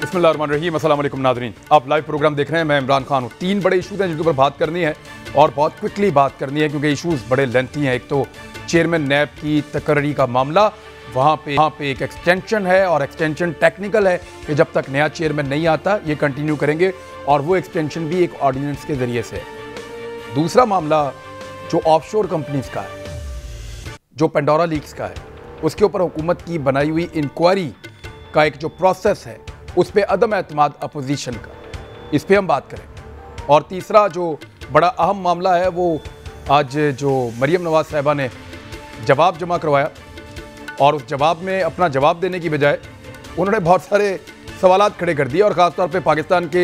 بسم اللہ الرحمن الرحیم، السلام علیکم ناظرین، آپ لائیو پروگرام دیکھ رہے ہیں۔ میں عمران خان ہوں۔ 3 بڑے ایشوز ہیں جن کے اوپر بات کرنی ہے اور بہت کوئکلی بات کرنی ہے کیونکہ ایشوز بڑے لینتھی ہیں۔ ایک تو چیئرمین نیب کی تقرری کا معاملہ، وہاں پہ ایک ایکسٹینشن ہے اور ایکسٹینشن ٹیکنیکل ہے کہ جب تک نیا چیئرمین نہیں آتا یہ کنٹینیو کریں گے اور وہ ایکسٹینشن بھی ایک آرڈیننس کے ذریعے سے ہے۔ دوسرا معاملہ جو آف شور کمپنیز کا ہے، جو پینڈورا لیکس کا ہے، اس کے اوپر حکومت کی بنائی ہوئی انکوائری کا ایک جو پروسیس ہے اس پہ عدم اعتماد اپوزیشن کا، اس پہ ہم بات کریں۔ اور تیسرا جو بڑا اہم معاملہ ہے وہ آج جو مریم نواز صاحبہ نے جواب جمع کروایا اور اس جواب میں اپنا جواب دینے کی بجائے انہوں نے بہت سارے سوالات کھڑے کر دیے اور خاص طور پہ پاکستان کے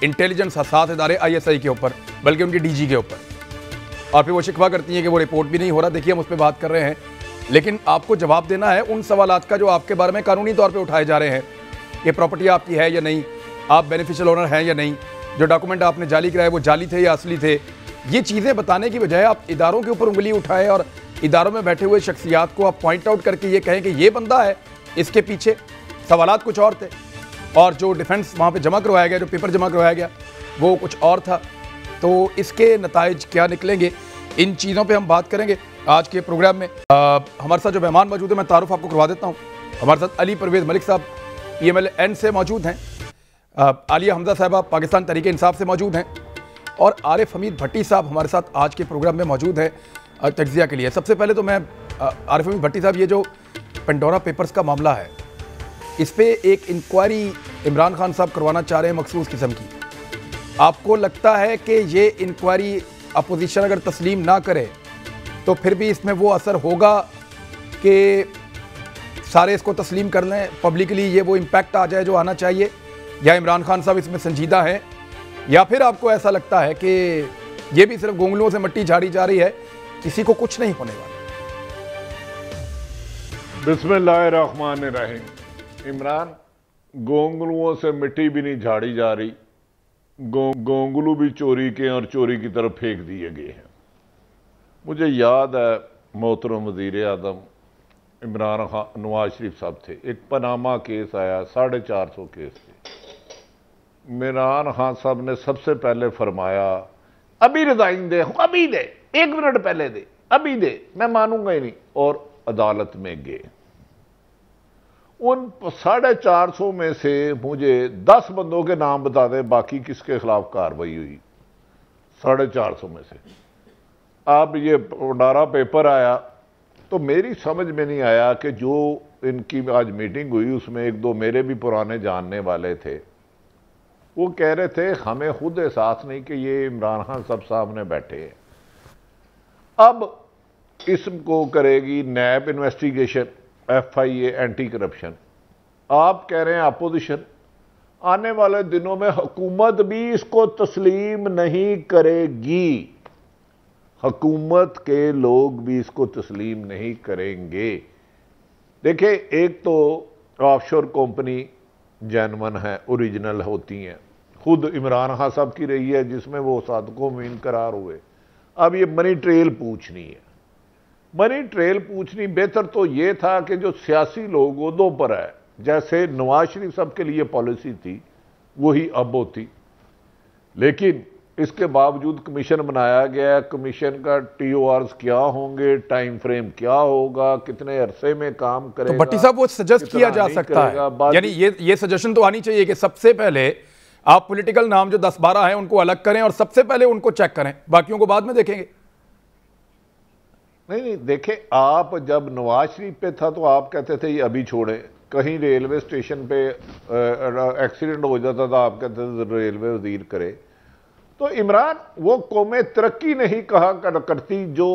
انٹیلیجنس حساس ادارے ISI کے اوپر، بلکہ ان کی DG کے اوپر، اور پھر وہ شکوہ کرتی ہیں کہ وہ رپورٹ بھی نہیں ہو رہا۔ دیکھیے ہم اس پہ بات کر رہے ہیں، لیکن آپ کو جواب دینا ہے ان سوالات کا جو آپ کے بارے میں قانونی طور پہ اٹھائے جا رہے ہیں۔ یہ پراپرٹی آپ کی ہے یا نہیں، آپ بینیفیشل اونر ہیں یا نہیں، جو ڈاکومنٹ آپ نے جعلی کرائے وہ جعلی تھے یا اصلی تھے، یہ چیزیں بتانے کی بجائے آپ اداروں کے اوپر انگلی اٹھائیں اور اداروں میں بیٹھے ہوئے شخصیات کو آپ پوائنٹ آؤٹ کر کے یہ کہیں کہ یہ بندہ ہے، اس کے پیچھے سوالات کچھ اور تھے اور جو ڈیفنس وہاں پہ جمع کروایا گیا، جو پیپر جمع کروایا گیا وہ کچھ اور تھا۔ تو اس کے نتائج کیا نکلیں گے، ان چیزوں پہ ہم بات کریں گے آج کے پروگرام میں۔ ہمارے ساتھ جو مہمان موجود ہیں میں تعارف آپ کو کروا دیتا ہوں۔ ہمارے ساتھ علی پرویز ملک صاحب PMLN سے موجود ہیں، عالیہ حمزہ صاحبہ پاکستان تحریک انصاف سے موجود ہیں، اور عارف حمید بھٹی صاحب ہمارے ساتھ آج کے پروگرام میں موجود ہیں تجزیہ کے لیے۔ سب سے پہلے تو میں عارف حمید بھٹی صاحب، یہ جو پینڈورا پیپرز کا معاملہ ہے اس پہ ایک انکوائری عمران خان صاحب کروانا چاہ رہے ہیں مخصوص قسم کی، آپ کو لگتا ہے کہ یہ انکوائری اپوزیشن اگر تسلیم نہ کرے تو پھر بھی اس میں وہ اثر ہوگا کہ سارے اس کو تسلیم کر لیں، پبلکلی یہ وہ امپیکٹ آ جائے جو آنا چاہیے، یا عمران خان صاحب اس میں سنجیدہ ہیں، یا پھر آپ کو ایسا لگتا ہے کہ یہ بھی صرف گونگلوں سے مٹی جھاڑی جا رہی ہے، کسی کو کچھ نہیں ہونے والا؟ بسم اللہ الرحمن الرحیم۔ عمران، گونگلوں سے مٹی بھی نہیں جھاڑی جا رہی، گونگلو بھی چوری کے اور چوری کی طرف پھینک دیے گئے ہیں۔ مجھے یاد ہے محترم وزیر اعظم عمران خان نواز شریف صاحب تھے، ایک پاناما کیس آیا، 450 کیس تھے۔ عمران خان صاحب نے سب سے پہلے فرمایا ابھی ریزائن دے، ابھی دے، 1 منٹ پہلے دے، ابھی دے، میں مانوں گا ہی نہیں، اور عدالت میں گئے۔ ان 450 میں سے مجھے 10 بندوں کے نام بتا دیں باقی کس کے خلاف کارروائی ہوئی 450 میں سے۔ اب یہ پینڈورا پیپر آیا تو میری سمجھ میں نہیں آیا کہ جو ان کی آج میٹنگ ہوئی اس میں 1-2 میرے بھی پرانے جاننے والے تھے، وہ کہہ رہے تھے ہمیں خود احساس نہیں کہ یہ عمران خان صاحب نے بیٹھے ہیں۔ اب اس کو کرے گی NAB investigation, FIA anti corruption, آپ کہہ رہے ہیں اپوزیشن، آنے والے دنوں میں حکومت بھی اس کو تسلیم نہیں کرے گی، حکومت کے لوگ بھی اس کو تسلیم نہیں کریں گے۔ دیکھیں، ایک تو آف شور کمپنی جینون ہے، اوریجنل ہوتی ہیں، خود عمران خان صاحب کی رہی ہے جس میں وہ صادقوں میں قرار ہوئے۔ اب یہ منی ٹریل پوچھنی ہے، منی ٹریل پوچھنی بہتر تو یہ تھا کہ جو سیاسی لوگ عہدوں پر ہے، جیسے نواز شریف صاحب کے لیے پالیسی تھی وہی اب ہوتی، لیکن اس کے باوجود کمیشن بنایا گیا ہے۔ کمیشن کا TORs کیا ہوں گے، ٹائم فریم کیا ہوگا، کتنے عرصے میں کام کرے گا، تو بھٹی صاحب وہ سجسٹ کیا جا سکتا ہے، یعنی یہ سجیشن تو آنی چاہیے کہ سب سے پہلے آپ پولیٹیکل نام جو 10-12 ہیں ان کو الگ کریں اور سب سے پہلے ان کو چیک کریں، باقیوں کو بعد میں دیکھیں گے۔ نہیں دیکھیں، آپ جب نواز شریف پہ تھا تو آپ کہتے تھے یہ ابھی چھوڑیں، کہیں ریلوے اسٹیشن پہ ایکسیڈنٹ ہو جاتا تھا آپ کہتے تھے ریلوے وزیر کرے۔ تو عمران، وہ قومیں ترقی نہیں کہا کرتی جو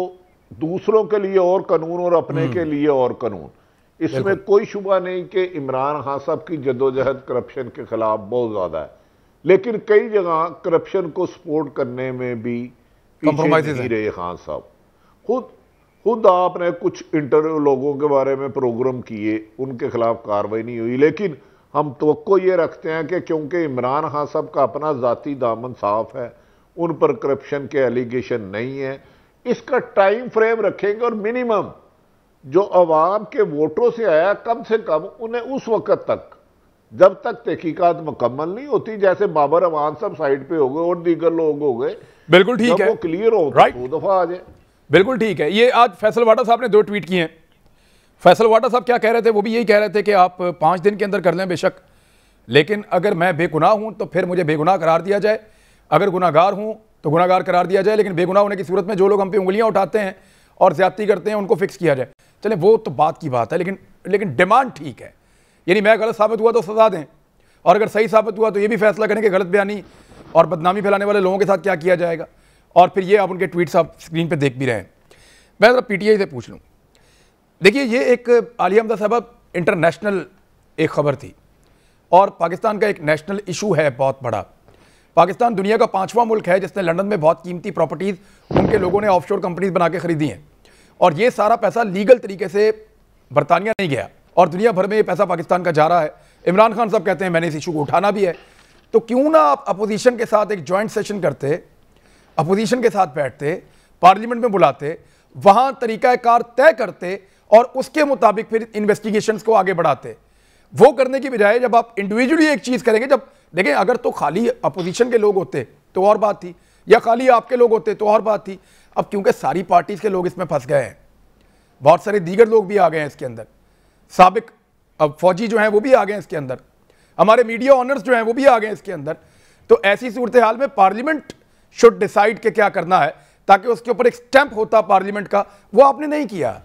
دوسروں کے لیے اور قانون اور اپنے کے لیے اور قانون۔ اس میں کوئی شبہ نہیں کہ عمران خان صاحب کی جدوجہد کرپشن کے خلاف بہت زیادہ ہے، لیکن کئی جگہ کرپشن کو سپورٹ کرنے میں بھی پیچھے نہیں رہے خان صاحب۔ خود آپ نے کچھ انٹرویو لوگوں کے بارے میں پروگرام کیے، ان کے خلاف کارروائی نہیں ہوئی، لیکن ہم توقع یہ رکھتے ہیں کہ کیونکہ عمران خان صاحب کا اپنا ذاتی دامن صاف ہے، ان پر کرپشن کے ایلیگیشن نہیں ہے، اس کا ٹائم فریم رکھیں گے اور منیمم جو عوام کے ووٹوں سے آیا کم سے کم انہیں اس وقت تک جب تک تحقیقات مکمل نہیں ہوتی، جیسے بابر امان صاحب سائٹ پہ ہو گئے اور دیگر لوگ ہو گئے، بالکل ٹھیک ہے، جب وہ کلیئر ہو تو 2 دفعہ آ جائے. بالکل ٹھیک ہے. یہ آج فیصل واٹا صاحب نے 2 ٹویٹ کیے ہیں. فیصل واٹا صاحب کیا کہہ رہے تھے؟ وہ بھی یہی کہہ رہے تھے کہ آپ 5 دن کے اندر کر لیں بے شک، لیکن اگر میں بے گناہ ہوں تو پھر مجھے بے گناہ قرار دیا جائے، اگر گناہ گار ہوں تو گناہ گار قرار دیا جائے، لیکن بے گناہ ہونے کی صورت میں جو لوگ ہم پہ انگلیاں اٹھاتے ہیں اور زیادتی کرتے ہیں ان کو فکس کیا جائے. چلیں وہ تو بات کی بات ہے، لیکن ڈیمانڈ ٹھیک ہے. یعنی میں غلط ثابت ہوا تو سزا دیں، اور اگر صحیح ثابت ہوا تو یہ بھی فیصلہ کریں کہ غلط بیانی اور بدنامی پھیلانے والے لوگوں کے ساتھ کیا کیا جائے گا. اور پھر یہ آپ ان کے ٹویٹس آپ اسکرین پہ دیکھ بھی رہے ہیں. میں ذرا پی ٹی آئی سے پوچھ لوں. دیکھیے یہ ایک عالیہ حمزہ صاحب انٹرنیشنل ایک خبر تھی، اور پاکستان کا ایک نیشنل ایشو ہے بہت بڑا. پاکستان دنیا کا 5واں ملک ہے جس نے لنڈن میں بہت قیمتی پراپرٹیز ان کے لوگوں نے آف شور کمپنیز بنا کے خریدی ہیں، اور یہ سارا پیسہ لیگل طریقے سے برطانیہ نہیں گیا، اور دنیا بھر میں یہ پیسہ پاکستان کا جا رہا ہے. عمران خان صاحب کہتے ہیں میں نے اس ایشو کو اٹھانا بھی ہے. تو کیوں نہ آپ اپوزیشن کے ساتھ ایک جوائنٹ سیشن کرتے، اپوزیشن کے ساتھ بیٹھتے، پارلیمنٹ میں بلاتے، وہاں طریقہ کار طے کرتے اور اس کے مطابق پھر انویسٹیگیشنز کو آگے بڑھاتے. وہ کرنے کی بجائے جب آپ انڈیویجولی ایک چیز کریں گے، جب دیکھیں اگر تو خالی اپوزیشن کے لوگ ہوتے تو اور بات تھی، یا خالی آپ کے لوگ ہوتے تو اور بات تھی. اب کیونکہ ساری پارٹیز کے لوگ اس میں پھنس گئے ہیں، بہت سارے دیگر لوگ بھی آ گئے ہیں اس کے اندر، سابق اب فوجی جو ہیں وہ بھی آ گئے ہیں اس کے اندر، ہمارے میڈیا آنرز جو ہیں وہ بھی آ گئے ہیں اس کے اندر. تو ایسی صورتحال میں پارلیمنٹ شوڈ ڈیسائیڈ کہ کیا کرنا ہے، تاکہ اس کے اوپر ایک سٹیمپ ہوتا پارلیمنٹ کا، وہ آپ نے نہیں کیا.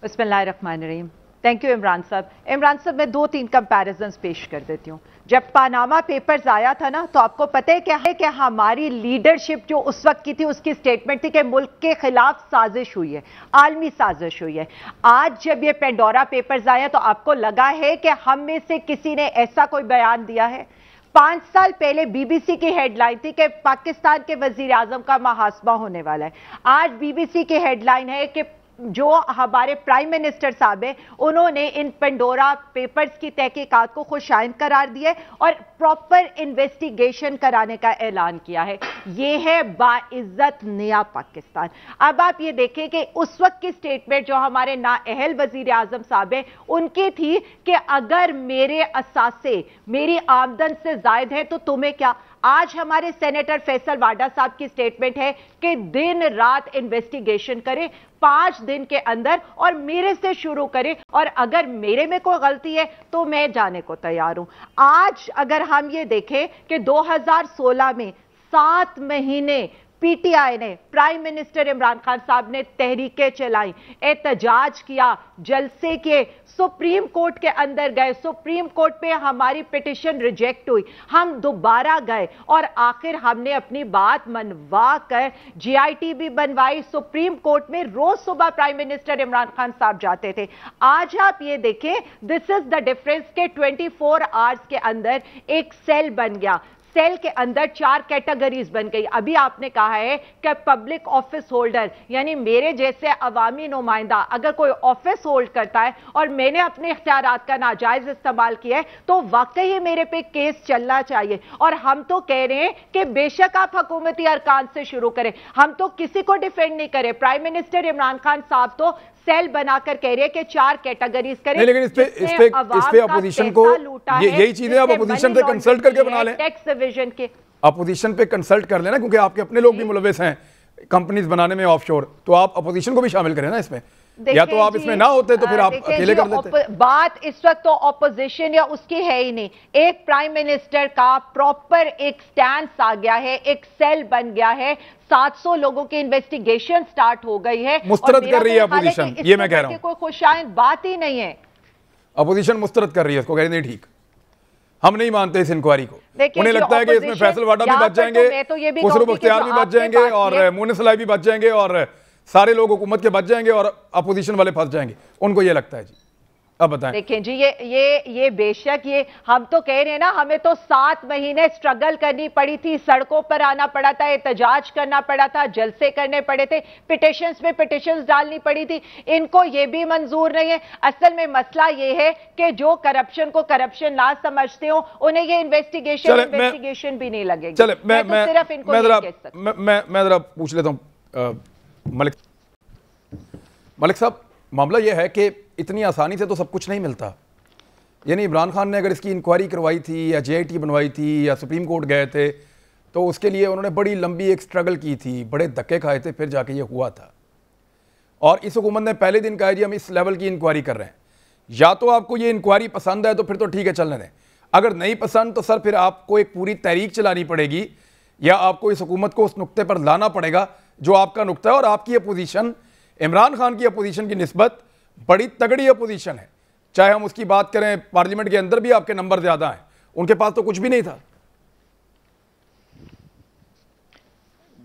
بسم اللہ الرحمن الرحیم. تھینک یو عمران صاحب. عمران صاحب میں 2-3 کمپیریزنز پیش کر دیتی ہوں. جب پاناما پیپرز آیا تھا نا، تو آپ کو پتہ ہے کہ ہماری لیڈرشپ جو اس وقت کی تھی اس کی سٹیٹمنٹ تھی کہ ملک کے خلاف سازش ہوئی ہے، عالمی سازش ہوئی ہے. آج جب یہ پینڈورا پیپرز آیا تو آپ کو لگا ہے کہ ہم میں سے کسی نے ایسا کوئی بیان دیا ہے؟ 5 سال پہلے بی بی سی کی ہیڈ لائن تھی کہ پاکستان کے وزیر اعظم کا محاسبہ ہونے والا ہے. آج بی بی سی کی ہیڈ لائن ہے کہ جو ہمارے پرائم منسٹر صاحب ہیں انہوں نے ان پینڈورا پیپرز کی تحقیقات کو خوش آئند قرار دیا ہے اور پراپر انویسٹیگیشن کرانے کا اعلان کیا ہے. یہ ہے باعزت نیا پاکستان. اب آپ یہ دیکھیں کہ اس وقت کی سٹیٹمنٹ جو ہمارے نااہل وزیر اعظم صاحب ہیں ان کی تھی کہ اگر میرے اثاثے میری آمدن سے زائد ہے تو تمہیں کیا. آج ہمارے سینیٹر فیصل واڈا صاحب کی سٹیٹمنٹ ہے کہ دن رات انویسٹیگیشن کرے 5 دن کے اندر اور میرے سے شروع کرے، اور اگر میرے میں کوئی غلطی ہے تو میں جانے کو تیار ہوں. آج اگر ہم یہ دیکھیں کہ 2016 میں 7 مہینے پی ٹی آئی نے، پرائم منسٹر عمران خان صاحب نے تحریکیں چلائیں، احتجاج کیا، جلسے کیے، سپریم کورٹ کے اندر گئے، سپریم کورٹ پہ ہماری پٹیشن ریجیکٹ ہوئی، ہم دوبارہ گئے اور آخر ہم نے اپنی بات منوا کر جی آئی ٹی بھی بنوائی. سپریم کورٹ میں روز صبح پرائم منسٹر عمران خان صاحب جاتے تھے. آج آپ یہ دیکھیں، دس از دا ڈفرنس کہ 24 آورز کے اندر ایک سیل بن گیا. سیل کے اندر 4 کیٹیگریز بن گئی. ابھی آپ نے کہا ہے کہ پبلک آفس ہولڈر یعنی میرے جیسے عوامی نمائندہ اگر کوئی آفس ہولڈ کرتا ہے اور میں نے اپنے اختیارات کا ناجائز استعمال کیا ہے تو واقعی میرے پہ کیس چلنا چاہیے. اور ہم تو کہہ رہے ہیں کہ بے شک آپ حکومتی ارکان سے شروع کریں، ہم تو کسی کو ڈیفینڈ نہیں کرے. پرائم منسٹر عمران خان صاحب تو سیل بنا کر کہہ رہے کہ 4 کیٹیگریز کریں. لیکن اس پہ اپوزیشن کو یہی چیزیں آپ اپوزیشن سے کنسلٹ کر کے بنا لیں، ٹیکس ایویژن کے اپوزیشن پہ کنسلٹ کر لینا، کیونکہ آپ کے اپنے لوگ بھی ملوث ہیں کمپنیز بنانے میں آف شور، تو آپ اپوزیشن کو بھی شامل کریں نا اس میں. یا تو آپ اس میں نہ ہوتے تو پھر آپ اکیلے کر دیتے. بات اس وقت تو اپوزیشن یا اس کی ہے ہی نہیں. ایک پرائم منسٹر کا پراپر ایک سٹینس آ گیا ہے، ایک سیل بن گیا ہے، 700 لوگوں کی انویسٹیگیشن سٹارٹ ہو گئی ہے. مسترد کر رہی ہے اپوزیشن، یہ میں کہہ رہا ہوں. کوئی خوشائند بات ہی نہیں ہے. اپوزیشن مسترد کر رہی ہے اس کو، کہہ رہے نہیں ٹھیک، ہم نہیں مانتے اس انکوائری کو. انہیں لگتا ہے کہ اس میں فیصل واڈا بھی بچ جائیں گے، خسرو بختیار بھی بچ جائیں گے، اور مونس صلاحی بھی بچ جائیں گے، اور سارے لوگ حکومت کے بچ جائیں گے اور اپوزیشن والے پھنس جائیں گے. ان کو یہ لگتا ہے. جی اب بتائیں. دیکھیں جی یہ بے شک یہ ہم تو کہہ رہے ہیں نا، ہمیں تو 7 مہینے سٹرگل کرنی پڑی تھی، سڑکوں پر آنا پڑا تھا، احتجاج کرنا پڑا تھا، جلسے کرنے پڑے تھے، پٹیشنز پہ پٹیشنز ڈالنی پڑی تھی. ان کو یہ بھی منظور نہیں ہے. اصل میں مسئلہ یہ ہے کہ جو کرپشن کو کرپشن نہ سمجھتے ہوں انہیں یہ انویسٹیگیشن بھی نہیں لگے گی. چلے میں ذرا پوچھ لیتا ہوں ملک صاحب، معاملہ یہ ہے کہ اتنی آسانی سے تو سب کچھ نہیں ملتا. یعنی عمران خان نے اگر اس کی انکوائری کروائی تھی یا JIT بنوائی تھی یا سپریم کورٹ گئے تھے تو اس کے لیے انہوں نے بڑی لمبی ایک سٹرگل کی تھی, بڑے دھکے کھائے تھے, پھر جا کے یہ ہوا تھا. اور اس حکومت نے پہلے دن کہا جی ہم اس لیول کی انکوائری کر رہے ہیں. یا تو آپ کو یہ انکوائری پسند ہے تو پھر تو ٹھیک ہے چلنے دیں, اگر نہیں پسند تو سر پھر آپ کو ایک پوری تحریک چلانی پڑے گی یا آپ کو اس حکومت کو اس نقطے پر لانا پڑے گا جو آپ کا نقطہ ہے. اور آپ کی اپوزیشن عمران خان کی اپوزیشن کی نسبت بڑی تگڑی اپوزیشن ہے, چاہے ہم اس کی بات کریں پارلیمنٹ کے اندر بھی آپ کے نمبر زیادہ ہیں, ان کے پاس تو کچھ بھی نہیں تھا.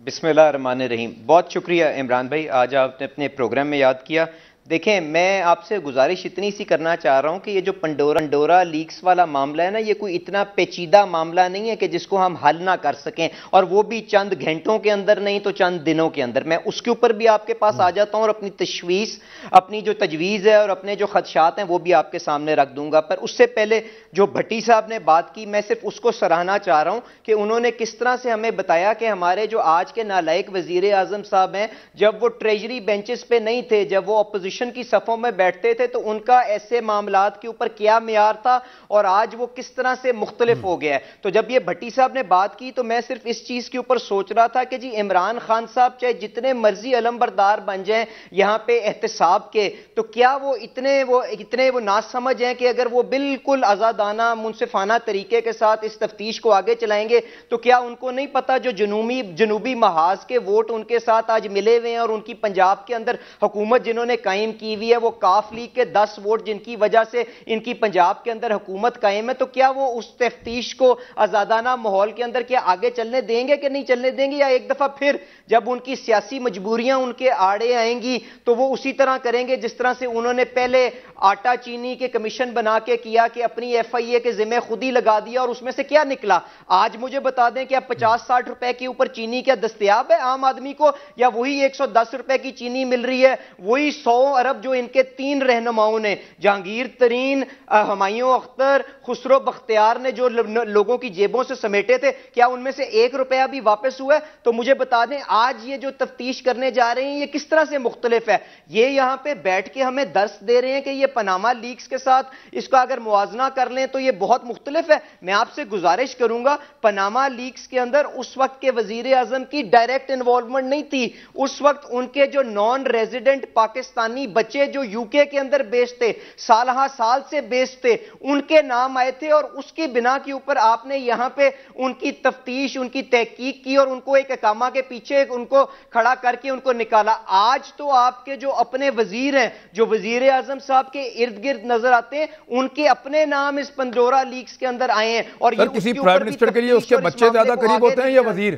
بسم اللہ الرحمن الرحیم. بہت شکریہ عمران بھائی, آج آپ نے اپنے پروگرام میں یاد کیا. دیکھیں میں آپ سے گزارش اتنی سی کرنا چاہ رہا ہوں کہ یہ جو پنڈورا لیکس والا معاملہ ہے نا, یہ کوئی اتنا پیچیدہ معاملہ نہیں ہے کہ جس کو ہم حل نہ کر سکیں, اور وہ بھی چند گھنٹوں کے اندر نہیں تو چند دنوں کے اندر. میں اس کے اوپر بھی آپ کے پاس آ جاتا ہوں اور اپنی تشویش, اپنی جو تجویز ہے اور اپنے جو خدشات ہیں وہ بھی آپ کے سامنے رکھ دوں گا. پر اس سے پہلے جو بھٹی صاحب نے بات کی, میں صرف اس کو سراہنا چاہ رہا ہوں کہ انہوں نے کس طرح سے ہمیں بتایا کہ ہمارے جو آج کے نالائق وزیر اعظم صاحب ہیں, جب وہ ٹریجری بینچز پہ نہیں تھے, جب وہ اپوزیشن کی صفوں میں بیٹھتے تھے, تو ان کا ایسے معاملات کے اوپر کیا معیار تھا اور آج وہ کس طرح سے مختلف ہو گیا ہے. تو جب یہ بھٹی صاحب نے بات کی تو میں صرف اس چیز کے اوپر سوچ رہا تھا کہ جی عمران خان صاحب چاہے جتنے مرضی علمبردار بن جائیں یہاں پہ احتساب کے, تو کیا وہ اتنے ناسمجھ ہیں کہ اگر وہ بالکل آزادانہ منصفانہ طریقے کے ساتھ اس تفتیش کو آگے چلائیں گے تو کیا ان کو نہیں پتا جو جنوبی محاذ کے ووٹ ان کے ساتھ آج ملے ہوئے ہیں اور ان کی پنجاب کے اندر حکومت جنہوں نے قائم کی ہوئی ہے, وہ کاف لیگ کے 10 ووٹ جن کی وجہ سے ان کی پنجاب کے اندر حکومت قائم ہے, تو کیا وہ اس تفتیش کو آزادانہ ماحول کے اندر کیا آگے چلنے دیں گے کہ نہیں چلنے دیں گے, یا ایک دفعہ پھر جب ان کی سیاسی مجبوریاں ان کے آڑے آئیں گی تو وہ اسی طرح کریں گے جس طرح سے انہوں نے پہلے آٹا چینی کے کمیشن بنا کے کیا کہ اپنی FIA کے ذمہ خود ہی لگا دیا, اور اس میں سے کیا نکلا؟ آج مجھے بتا دیں کہ اب 50-60 روپے کے اوپر چینی کیا دستیاب ہے عام آدمی کو, یا وہی 110 روپے کی چینی مل رہی ہے, وہی 100 ارب جو ان کے 3 رہنماؤں نے, جہانگیر ترین, ہمایوں اختر, خسرو بختیار نے جو لوگوں کی جیبوں سے سمیٹے تھے, کیا ان میں سے 1 روپیہ بھی واپس ہوا ہے؟ تو مجھے بتا دیں آج یہ جو تفتیش کرنے جا رہے ہیں یہ کس طرح سے مختلف ہے. یہ یہاں پہ بیٹھ کے ہمیں درس دے رہے ہیں کہ یہ پاناما لیکس کے ساتھ اس کا اگر موازنہ کر لیں تو یہ بہت مختلف ہے. میں آپ سے گزارش کروں گا, پاناما لیکس کے اندر اس وقت کے وزیر اعظم کی ڈائریکٹ انوالومنٹ نہیں تھی. اس وقت ان کے جو نان ریزیڈنٹ پاکستانی بچے جو UK کے اندر بیس تھے, سالہ سال سے بیس تھے, ان کے نام آئے تھے, اور اس کی بنا کے اوپر آپ نے یہاں پہ ان کی تفتیش, ان کی تحقیق کی اور ان کو ایک اقامہ کے پیچھے ان کو کھڑا کر کے ان کو نکالا. آج تو آپ کے جو اپنے وزیر ہیں, جو وزیر اعظم صاحب کے ارد گرد نظر آتے ہیں, ان کے اپنے نام اس پنڈورا لیکس کے اندر آئے ہیں. اور یہ کسی پرائم منسٹر کے لیے اس کے بچے زیادہ قریب ہوتے ہیں یا وزیر؟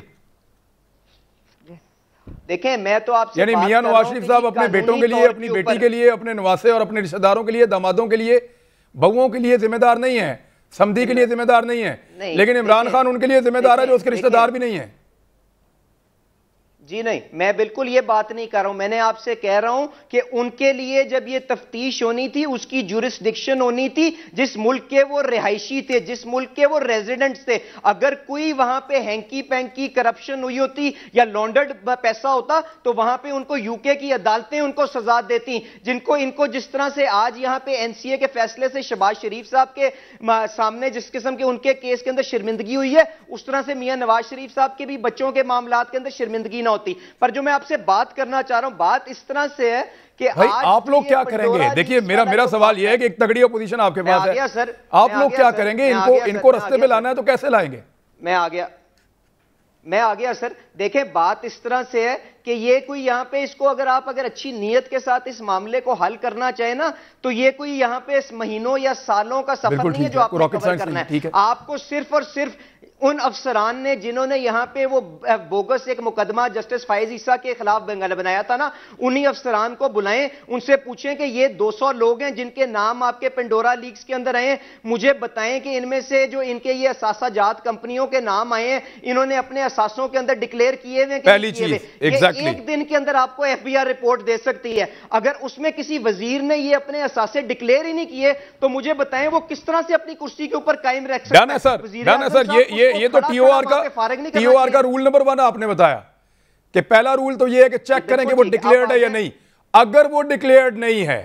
دیکھیں میں تو آپ سے یعنی میاں نواز شریف صاحب اپنے بیٹوں کے لیے, اپنی بیٹی کے لیے, اپنے نواسے اور اپنے رشتہ داروں کے لیے, دامادوں کے لیے, بہوؤں کے لیے ذمہ دار نہیں ہیں, سمدھی کے لیے ذمہ دار نہیں ہیں, لیکن عمران خان ان کے لیے ذمہ دار ہے جو اس کے رشتہ دار بھی نہیں ہیں. جی نہیں, میں بالکل یہ بات نہیں کر رہا ہوں. میں نے آپ سے کہہ رہا ہوں کہ ان کے لیے جب یہ تفتیش ہونی تھی اس کی جورسڈکشن ہونی تھی جس ملک کے وہ رہائشی تھے, جس ملک کے وہ ریزیڈنٹس تھے. اگر کوئی وہاں پہ ہینکی پینکی کرپشن ہوئی ہوتی یا لانڈرڈ پیسہ ہوتا تو وہاں پہ ان کو UK کی عدالتیں ان کو سزا دیتی, ان کو جس طرح سے آج یہاں پہ NCA کے فیصلے سے شہباز شریف صاحب کے سامنے جس قسم کے ان کے کیس کے اندر شرمندگی ہوئی ہے, اس طرح سے میاں نواز شریف صاحب کے بھی بچوں کے معاملات کے اندر شرمندگی نہ ہوتی. پر جو میں آپ سے بات کرنا چاہ رہا ہوں, بات اس طرح سے ہے کہ آپ لوگ کیا کریں گے؟ دیکھیے میرا سوال یہ ہے کہ ایک تگڑی اپوزیشن آپ کے پاس ہے, آپ لوگ کیا کریں گے؟ ان کو رستے پہ لانا ہے تو کیسے لائیں گے؟ میں آ گیا سر. دیکھیں بات اس طرح سے ہے کہ یہ کوئی یہاں پہ اس کو اگر اچھی نیت کے ساتھ اس معاملے کو حل کرنا چاہے نا, تو یہ کوئی یہاں پہ اس مہینوں یا سالوں کا سفر نہیں ہے جو آپ نے کور کرنا ہے. آپ کو صرف اور صرف ان افسران نے جنہوں نے یہاں پہ وہ بوگس ایک مقدمہ جسٹس فائز عیسیٰ کے خلاف بنایا تھا نا, انہی افسران کو بلائیں, ان سے پوچھیں کہ یہ 200 لوگ ہیں جن کے نام آپ کے پنڈورا لیکس کے اندر آئے ہیں, مجھے بتائیں کہ ان میں سے جو ان کے یہ اثاثہ جات کمپنیوں کے نام آئے ہیں, انہوں نے اپنے اثاثوں کے اندر ڈکلیئر کیے ہوئے پہلی چیز ایک دن کے اندر آپ کو FBI رپورٹ دے سکتی ہے. اگر اس میں کسی وزیر نے یہ اپنے اثاثے ڈکلیئر ہی نہیں کیے تو مجھے بتائیں وہ کس طرح سے اپنی کرسی کے اوپر قائم رکھ سکتا ہے؟ یہ تو TOR کا رول نمبر 1 آپ نے بتایا کہ پہلا رول تو یہ ہے کہ چیک کریں کہ وہ ڈکلیئرڈ ہے یا نہیں. اگر وہ ڈکلیئرڈ نہیں ہے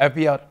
FPR।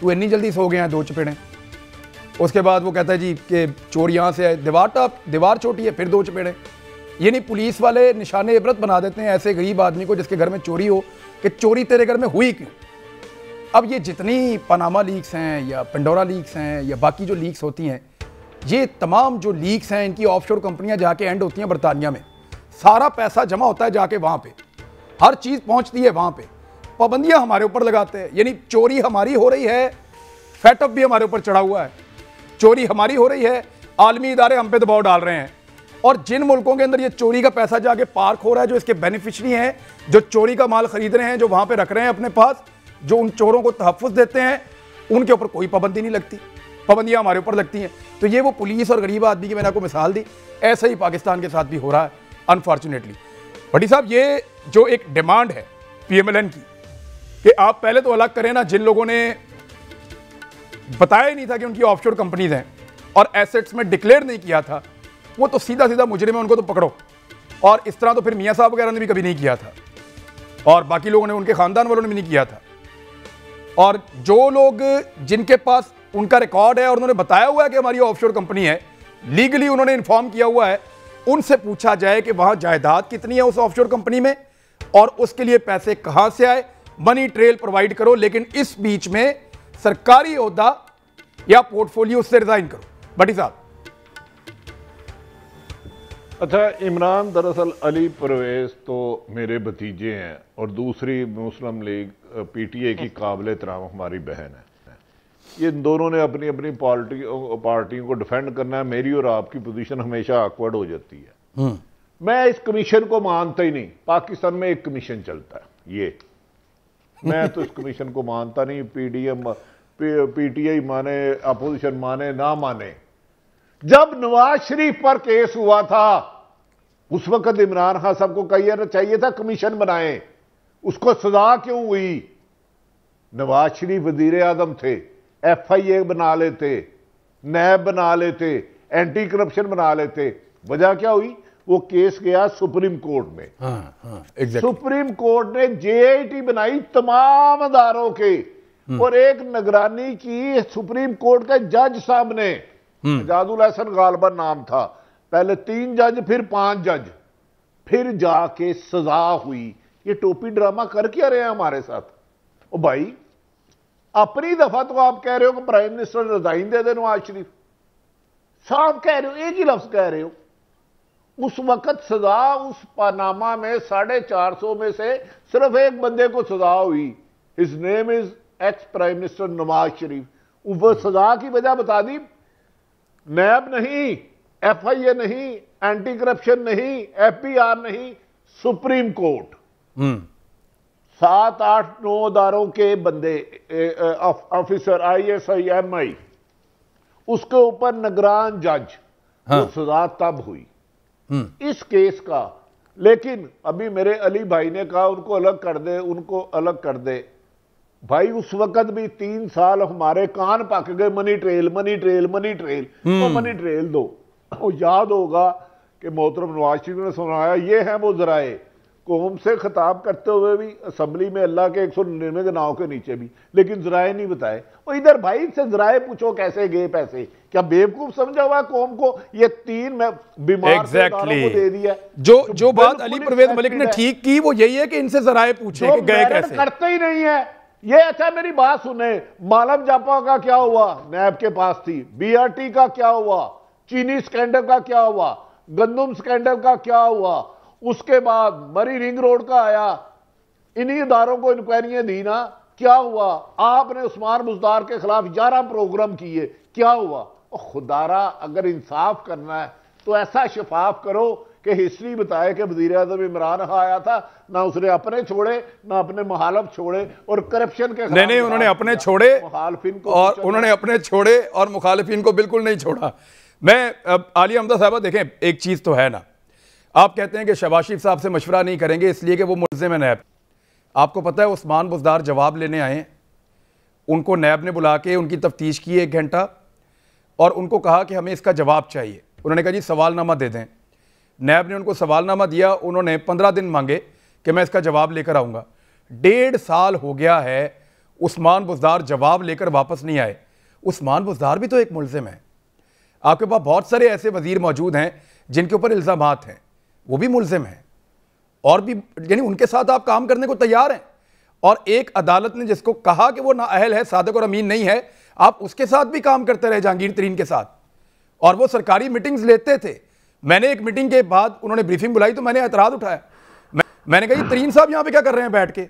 تو اتنی جلدی سو گیا ہے 2 چپیڑیں. اس کے بعد وہ کہتا ہے جی کہ چور یہاں سے دیوار چھوٹی ہے پھر 2 چپیڑیں. یعنی پولیس والے نشان عبرت بنا دیتے ہیں ایسے غریب آدمی کو جس کے گھر میں چوری ہو کہ چوری تیرے گھر میں ہوئی کیوں. اب یہ جتنی پاناما لیکس ہیں یا پنڈورا لیکس ہیں یا باقی جو لیکس ہوتی ہیں, یہ تمام جو لیکس ہیں ان کی آف شور کمپنیاں جا کے اینڈ ہوتی ہیں برطانیہ میں. سارا پیسہ جمع ہوتا ہے جا کے وہاں پہ, ہر چیز پہنچتی ہے وہاں پہ. پابندیاں ہمارے اوپر لگاتے ہیں, یعنی چوری ہماری ہو رہی ہے, فیٹ اپ بھی ہمارے اوپر چڑھا ہوا ہے, چوری ہماری ہو رہی ہے, عالمی ادارے ہم پہ دباؤ ڈال رہے ہیں. اور جن ملکوں کے اندر یہ چوری کا پیسہ جا کے پارک ہو رہا ہے, جو اس کے بینیفیشری ہیں, جو چوری کا مال خرید رہے ہیں, جو وہاں پہ رکھ رہے ہیں اپنے پاس, جو ان چوروں کو تحفظ دیتے ہیں, ان کے اوپر کوئی پابندی نہیں لگتی. پابندیاں ہمارے اوپر لگتی ہیں. تو یہ وہ پولیس اور غریب آدمی کی میں نے آپ کو مثال دی, ایسا ہی پاکستان کے ساتھ بھی ہو رہا ہے انفارچونیٹلی. بھٹی صاحب, یہ جو ایک ڈیمانڈ ہے پی ایم ایل این کی کہ آپ پہلے تو الگ کریں نا, جن لوگوں نے بتایا ہی نہیں تھا کہ ان کی آف شور کمپنیز ہیں اور ایسٹس میں ڈکلیئر نہیں کیا تھا, وہ تو سیدھا مجرم ہے, ان کو تو پکڑو. اور اس طرح تو پھر میاں صاحب وغیرہ نے بھی کبھی نہیں کیا تھا, اور باقی لوگوں نے, ان کے خاندان والوں نے بھی نہیں کیا تھا. اور جو لوگ جن کے پاس ان کا ریکارڈ ہے اور انہوں نے بتایا ہوا ہے کہ ہماری آف شور کمپنی ہے, لیگلی انہوں نے انفارم کیا ہوا ہے, ان سے پوچھا جائے کہ وہاں جائیداد کتنی ہے اس آف شور کمپنی میں اور اس کے لیے پیسے کہاں سے آئے, منی ٹریل پرووائڈ کرو. لیکن اس بیچ میں سرکاری عہدہ یا پورٹ فولیو سے ریزائن کرو. بھٹی صاحب. اچھا, عمران دراصل علی پرویز تو میرے بھتیجے ہیں اور دوسری مسلم لیگ پی ٹی اے کی قابل احترام ہماری بہن ہے. یہ دونوں نے اپنی اپنی پارٹیوں کو ڈیفینڈ کرنا ہے. میری اور آپ کی پوزیشن ہمیشہ آکورڈ ہو جاتی ہے. میں اس کمیشن کو مانتا ہی نہیں. پاکستان میں ایک کمیشن چلتا ہے, یہ میں تو اس کمیشن کو مانتا نہیں. پی ٹی آئی مانے, اپوزیشن مانے نہ مانے. جب نواز شریف پر کیس ہوا تھا اس وقت عمران خان صاحب کو کہنا چاہیے تھا کمیشن بنائیں. اس کو سزا کیوں ہوئی؟ نواز شریف وزیر اعظم تھے, ایف آئی اے بنا لیتے, نیب بنا لیتے, اینٹی کرپشن بنا لیتے. وجہ کیا ہوئی؟ وہ کیس گیا سپریم کورٹ میں. سپریم کورٹ نے جے آئی ٹی بنائی تمام اداروں کے, اور ایک نگرانی کی سپریم کورٹ کے جج صاحب نے, اعجاز الحسن غالباً نام تھا, پہلے 3 جج پھر 5 جج, پھر جا کے سزا ہوئی. یہ ٹوپی ڈرامہ کر کیا رہے ہیں ہمارے ساتھ؟ او بھائی, اپنی دفعہ تو آپ کہہ رہے ہو کہ پرائم منسٹر ریزائن دے دے نواز شریف, صاحب کہہ رہے ہو, ایک ہی لفظ کہہ رہے ہو. اس وقت سزا اس پاناما میں 450 میں سے صرف ایک بندے کو سزا ہوئی. ہز نیم از ex prime minister Nawaz Sharif. وہ سزا کی وجہ بتا دی, نیب نہیں, ایف آئی اے نہیں, اینٹی کرپشن نہیں, ایف پی آر نہیں, سپریم کورٹ. 7, 8, 9 اداروں کے بندے, officer, I S I, M I, اس کے اوپر نگران جج. وہ سزا تب ہوئی اس کیس کا. لیکن ابھی میرے علی بھائی نے کہا ان کو الگ کر دے, ان کو الگ کر دے. بھائی اس وقت بھی 3 سال ہمارے کان پک گئے, money trail money trail money trail. وہ منی ٹریل دو. وہ یاد ہوگا کہ محترم نواز شریف نے سنایا, یہ ہیں وہ ذرائع. قوم سے خطاب کرتے ہوئے بھی اسمبلی میں اللہ کے 199 کے ناؤں کے نیچے بھی, لیکن ذرائع نہیں بتائے. اور ادھر بھائی سے ذرائع پوچھو کیسے گئے پیسے. کیا بیوقوف سمجھا ہوا قوم کو؟ یہ 3 بیمار اداروں کو دے دیا. جو بات علی پرویز ملک نے ٹھیک کی وہ یہی ہے کہ ان سے ذرائع پوچھیں کہ گئے کیسے. کرتے ہی نہیں ہے یہ. اچھا میری بات سنیں, مالم جاپا کا کیا ہوا؟ نیب کے پاس تھی. بی آر ٹی کا کیا ہوا؟ چینی سکینڈل کا کیا ہوا؟ گندم سکینڈل کا کیا ہوا؟ اس کے بعد مری رنگ روڈ کا آیا. انہی اداروں کو انکوائریاں دی نا, کیا ہوا؟ آپ نے عثمان بزدار کے خلاف 11 پروگرام کیے, کیا ہوا؟ خدارا اگر انصاف کرنا ہے تو ایسا شفاف کرو کہ ہسٹری بتائے کہ وزیر اعظم عمران خان آیا تھا, نہ اس نے اپنے چھوڑے نہ اپنے مخالف چھوڑے, اور کرپشن کے خلاف نہیں, انہوں نے اپنے چھوڑے اور انہوں نے اپنے چھوڑے اور مخالفین کو بالکل نہیں چھوڑا. میں عالیہ حمدہ صاحبہ دیکھیں, ایک چیز تو ہے نا, آپ کہتے ہیں کہ شہباز شریف صاحب سے مشورہ نہیں کریں گے اس لیے کہ وہ ملزم ہے نیب. آپ کو پتہ ہے عثمان بزدار جواب لینے آئے, ان کو نیب نے بلا کے ان کی تفتیش کی 1 گھنٹہ اور ان کو کہا کہ ہمیں اس کا جواب چاہیے. انہوں نے کہا جی سوال نامہ دے دیں. نیب نے ان کو سوال نامہ دیا, انہوں نے 15 دن مانگے کہ میں اس کا جواب لے کر آؤں گا. 1.5 سال ہو گیا ہے عثمان بزدار جواب لے کر واپس نہیں آئے. عثمان بزدار بھی تو ایک ملزم ہے. آپ کے پاس بہت سارے ایسے وزیر موجود ہیں جن کے اوپر الزامات ہیں, وہ بھی ملزم ہیں, اور بھی یعنی ان کے ساتھ آپ کام کرنے کو تیار ہیں. اور ایک عدالت نے جس کو کہا کہ وہ نااہل ہے, صادق اور امین نہیں ہے, آپ اس کے ساتھ بھی کام کرتے رہے جہانگیر ترین کے ساتھ, اور وہ سرکاری میٹنگز لیتے تھے. میں نے ایک میٹنگ کے بعد انہوں نے بریفنگ بلائی تو میں نے اعتراض اٹھایا. میں نے کہا یہ ترین صاحب یہاں پہ کیا کر رہے ہیں بیٹھ کے,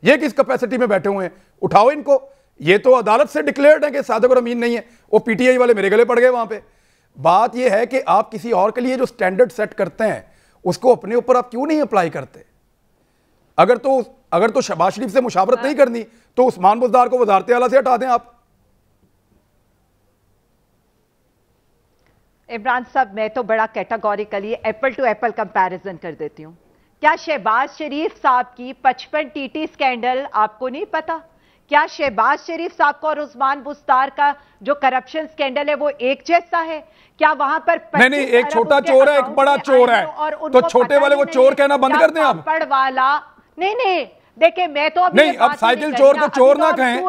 یہ کس کیپیسٹی میں بیٹھے ہوئے ہیں, اٹھاؤ ان کو. یہ تو عدالت سے ڈکلیئرڈ ہے کہ صادق اور امین نہیں ہے, وہ پی ٹی آئی والے میرے گلے پڑ گئے وہاں پہ. بات یہ ہے کہ آپ کسی اور کے لیے جو سٹینڈرڈ سیٹ کرتے ہیں اس کو اپنے اوپر آپ کیوں نہیں اپلائی کرتے؟ اگر تو شہباز شریف سے مشاورت نہیں کرنی تو عثمان بزدار کو وزارت اعلیٰ سے ہٹا دیں آپ. عمران صاحب میں تو بڑا categorically apple to apple comparison کر دیتی ہوں. کیا شہباز شریف صاحب کی 55 ٹی ٹی سکینڈل آپ کو نہیں پتا؟ کیا شہباز شریف صاحب کو اور عثمان بزدار کا جو کرپشن سکینڈل ہے وہ ایک جیسا ہے؟ کیا وہاں پر نہیں, ایک چھوٹا چور ہے, ایک بڑا چور ہے, تو چھوٹے والے کو چور کہنا بند کر دیں آپ. نہیں دیکھیں, میں تو نہیں, اب سائیکل چور کو چور نہ کہیں,